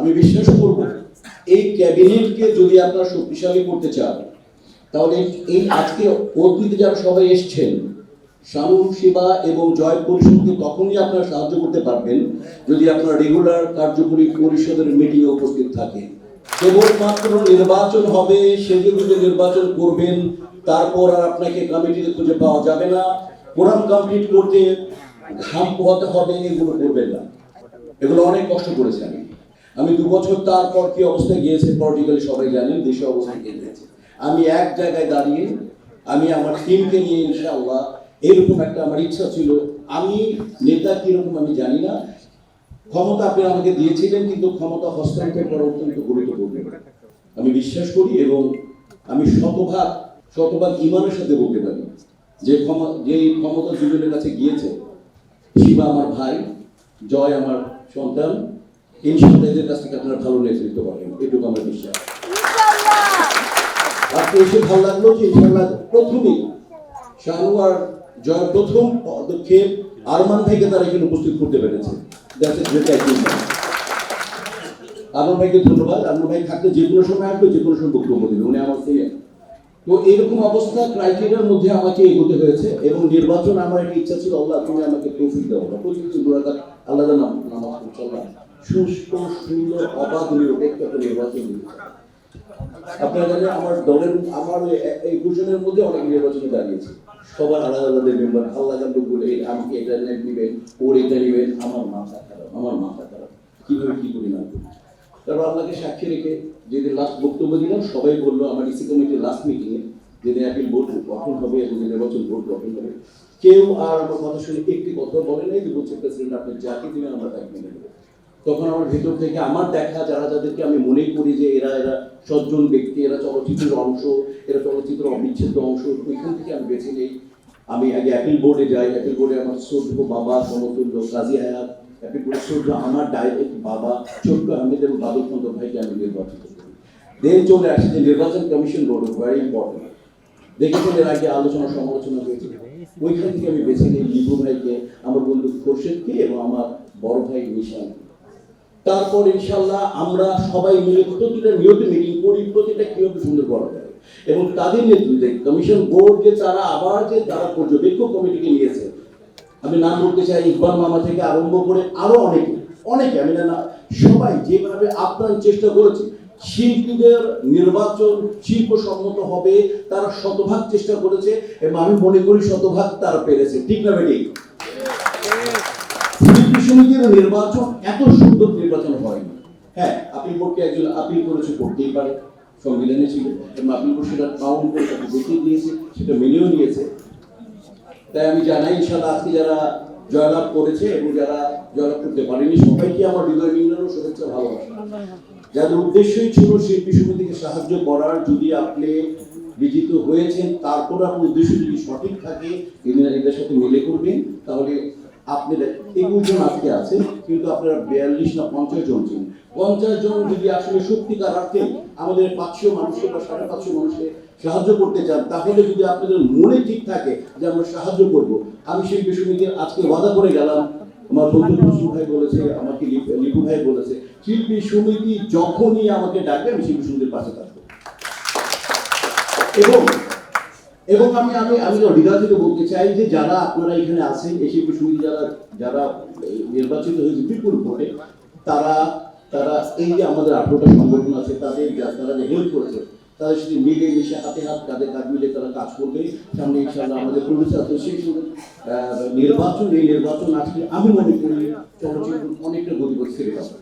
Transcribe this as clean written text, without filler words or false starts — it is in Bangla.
আমি বিশ্বাস করব এই ক্যাবিনেটকে যদি আপনারা শক্তিশালী করতে চান, তাহলে এই আজকে অতীতে যারা সবাই এসছেন, শানু সেবা এবং জয় পরিষদকে তখনই আপনারা সাহায্য করতে পারবেন যদি আপনারা রেগুলার কার্যকরী পরিষদের মিটিংয়ে উপস্থিত থাকেন। কেবলমাত্র নির্বাচন হবে, সেজে গুজে নির্বাচন করবেন, তারপর আর আপনাকে কমিটিতে খুঁজে পাওয়া যাবে না। কোরআন কমপ্লিট করতে ঘাম পোহাতে হবে, এগুলো করবেন না। এগুলো অনেক কষ্ট করেছি আমি 2 বছর তারপর কি অবস্থায় গিয়েছে পলিটিক্যালি সবাই জানেন, দেশে অবস্থা গিয়েছে। আমি এক জায়গায় দাঁড়িয়ে আমি আমার টিমকে নিয়ে ইনশাআল্লাহ এরকম একটা আমার ইচ্ছা ছিল। আমি নেতা কিরকম আমি জানি না, ক্ষমতা আপনি আমাকে দিয়েছিলেন, কিন্তু ক্ষমতা হস্তান্তর করা অত্যন্ত গুরুত্বপূর্ণ আমি বিশ্বাস করি। এবং আমি শতভাগ ইমানের সাথে বলতে পারি যে ক্ষমতা দুজনের কাছে গিয়েছে, শিবা আমার ভাই, জয় আমার সন্তান, ইনশাআল্লাহ এদের কাছ থেকে আপনারা ভালো নেতৃত্ব পাবেন, এটুকু আমার বিশ্বাস। আজকে এসে ভালো লাগলো যে ইনশাআল্লাহ প্রথমেই শানু আর জয় প্রথম পদক্ষেপ আরমান ভাইকে তারা এখানে উপস্থিত করতে পেরেছে। আরমান ভাইকে ধন্যবাদ। আরমান ভাই থাকলে যে কোনো সময় আসবে, যে কোনো সময় বক্তব্য দেবে, উনি আমার থেকে। তো এরকম অবস্থা ক্রাইটেরিয়ার মধ্যে আমাকে এগোতে হয়েছে। এবং নির্বাচন আমার একটা ইচ্ছা ছিল, আল্লাহ তুমি আমাকে তৌফিক দাও, আল্লাহ নামাজ সুস্থ সুন্দর অবাধ নিরপেক্ষ একটা নির্বাচন দিতে। আপনারা জানেন আমার দলের আমার এই ঘোষণের মধ্যে অনেক নির্বাচনে দাঁড়িয়েছে, সবার আলাদা আলাদা মেম্বার, আল্লাহ বলে আমাকে এটা নেবেন, ওর এটা নেবেন। আমার মাথা খারাপ কিভাবে কি করি না করি। তারপর আল্লাহকে সাক্ষী রেখে যেদিন লাস্ট বক্তব্য দিলাম, সবাই বললো আমার ইসি কমিটির লাস্ট মিটিংয়ে যেদিন অ্যাপিল বোর্ড গঠন হবে এবং নির্বাচন বোর্ড গঠন হবে, কেউ আর আমার কথা শুনে একটি কথা বলে নাই যে বলছে প্রেসিডেন্ট আপনি যাকে দিবেন আমরা তাকে মেনে নেব। তখন আমার ভেতর থেকে আমার দেখা যাদেরকে আমি মনে করি যে এরা সজ্জন ব্যক্তি, এরা চলচ্চিত্রের অংশ, এরা চলচ্চিত্রের অবিচ্ছেদ্য অংশ, ওইখান থেকে আমি বেছে নেই। আমি আগে অ্যাপিল বোর্ডে যাই। অ্যাপিল বোর্ডে আমার শ্রদ্ধ বাবা সমতুল্য কাজী হায়াত, অ্যাপিল বোর্ডে শ্রদ্ধ আমার ডাইরেক্ট বাবা ছোট্ট আহমেদ এবং বাদল খন্দ ভাইকে আমি নির্বাচিত করি। দেন চলে আসে যে নির্বাচন কমিশন বোর্ড, ভেরি ইম্পর্টেন্ট। দেখেছেন এর আগে আলোচনা সমালোচনা হয়েছে, ওইখান থেকে আমি বেছে নিই লিপু ভাইকে, আমার বন্ধু খোরশেদকে এবং আমার বড় ভাই নিশান। তারপর ইনশাআল্লাহ আমরা সবাই মিলে প্রতিটা নিয়ত মিটিং করি, প্রতিটা কিভাবে সুন্দর করা যায়। এবং তাদের নেতৃত্বে কমিশন বোর্ড যে তারা পর্যবেক্ষক কমিটিকে নিয়েছে, আমি নাম বলতে চাই, ইকবাল মামা থেকে আরম্ভ করে আরো অনেকে আমি না সবাই যেভাবে আপনার চেষ্টা করেছে শিল্পীদের নির্বাচন শিল্পসম্মত হবে, তারা শতভাগ চেষ্টা করেছে এবং আমি মনে করি শতভাগ তারা পেরেছে। ঠিক না বেটি? সমিতির নির্বাচন এত সুন্দর নির্বাচন হয়নি। হ্যাঁ, আপিল বোর্ডকে একজন আপিল করেছে, করতেই পারে, সংবিধানে ছিল, এবং আপিল বোর্ড সেটা কাউন্ট করে তাকে দেখিয়ে দিয়েছে, সেটা মেনেও নিয়েছে। তাই আমি জানাই ইনশাআল্লাহ আজকে যারা জয়লাভ করেছে এবং যারা জয়লাভ করতে পারেনি সবাইকে আমার হৃদয় নিংড়ানো শুভেচ্ছা, ভালোবাসা। যাদের উদ্দেশ্যই ছিল শিল্পী সমিতিকে সাহায্য করার, যদি আপনি বিজিত হয়েছেন তারপর আপনার উদ্দেশ্য যদি সঠিক থাকে এদের সাথে মিলে করবেন, তাহলে আপনাদের 21 জন আজকে আছে, কিন্তু আপনারা 42 না 50 জন ছিলেন। 50 জন যদি আসলে সত্যিকার অর্থে আমাদের 500 মানুষকে বা 550 মানুষকে সাহায্য করতে চান, তাহলে যদি আপনাদের মনে ঠিক থাকে যে আমরা সাহায্য করব, আমি শিল্পী সমিতির আজকে ওয়াদা করে গেলাম, আমার বন্ধু মুসলিম ভাই বলেছে, আমাকে লিপু ভাই বলেছে, শিল্পী সমিতি যখনই আমাকে ডাকবে আমি শিল্পী সমিতির পাশে থাকবো। এবং আমি হৃদয় থেকে বলতে চাই যে যারা আপনারা এখানে আছেন, এই শিল্পী সমিতি যারা নির্বাচিত হয়েছে বিপুল ভোটে, তারা এই যে আমাদের 18টা সংগঠন আছে তারা যে হেল্প করেছে, তাদের সাথে মিলে মিশে হাতে হাত কাঁধে কাঁধ মিলে তারা কাজ করবে। সামনে ইনশাআল্লাহ আমাদের প্রডিউসার অ্যাসোসিয়েশন এই নির্বাচন আসলে আমি মনে করি চলচ্চিত্র অনেকটা গতিপথ ফিরে পাবে।